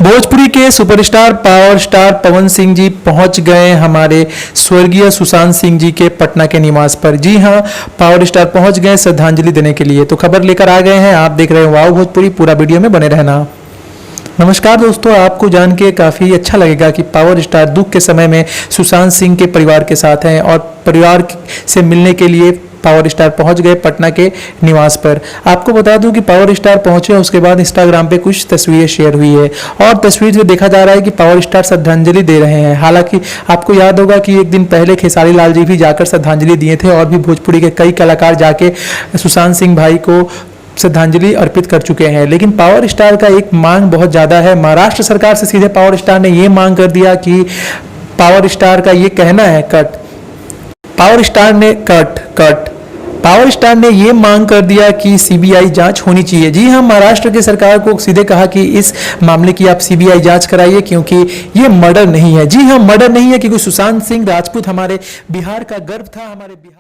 भोजपुरी के superstar power star Pawan Singh ji पहुंच गए हमारे स्वर्गीय सुशांत सिंह जी के पटना के निवास पर। जी हां, पावर स्टार पहुंच गए श्रद्धांजलि देने के लिए। तो खबर लेकर आ गए हैं, आप देख रहे हैं वाव भोजपुरी। पूरा वीडियो में बने रहना। नमस्कार दोस्तों, आपको जान के काफ़ी अच्छा लगेगा कि पावर स्टार दुख के समय में सुशांत सिंह के परिवार के साथ हैं और परिवार से मिलने के लिए पावर स्टार पहुंच गए पटना के निवास पर। आपको बता दूं कि पावर स्टार पहुंचे, उसके बाद इंस्टाग्राम पे कुछ तस्वीरें शेयर हुई है और तस्वीर में देखा जा रहा है कि पावर स्टार श्रद्धांजलि दे रहे हैं। हालांकि आपको याद होगा कि एक दिन पहले खेसारी लाल जी भी जाकर श्रद्धांजलि दिए थे और भी भोजपुरी के कई कलाकार जाके सुशांत सिंह भाई को श्रद्धांजलि अर्पित कर चुके हैं। लेकिन पावर स्टार का एक मांग बहुत ज़्यादा है। महाराष्ट्र सरकार से सीधे पावर स्टार ने ये मांग कर दिया कि पावर स्टार का ये कहना है पावर स्टार ने ये मांग कर दिया कि सीबीआई जांच होनी चाहिए। जी हां, महाराष्ट्र की सरकार को सीधे कहा कि इस मामले की आप सीबीआई जांच कराइए क्योंकि ये मर्डर नहीं है। जी हां, मर्डर नहीं है क्योंकि सुशांत सिंह राजपूत हमारे बिहार का गर्व था। हमारे बिहार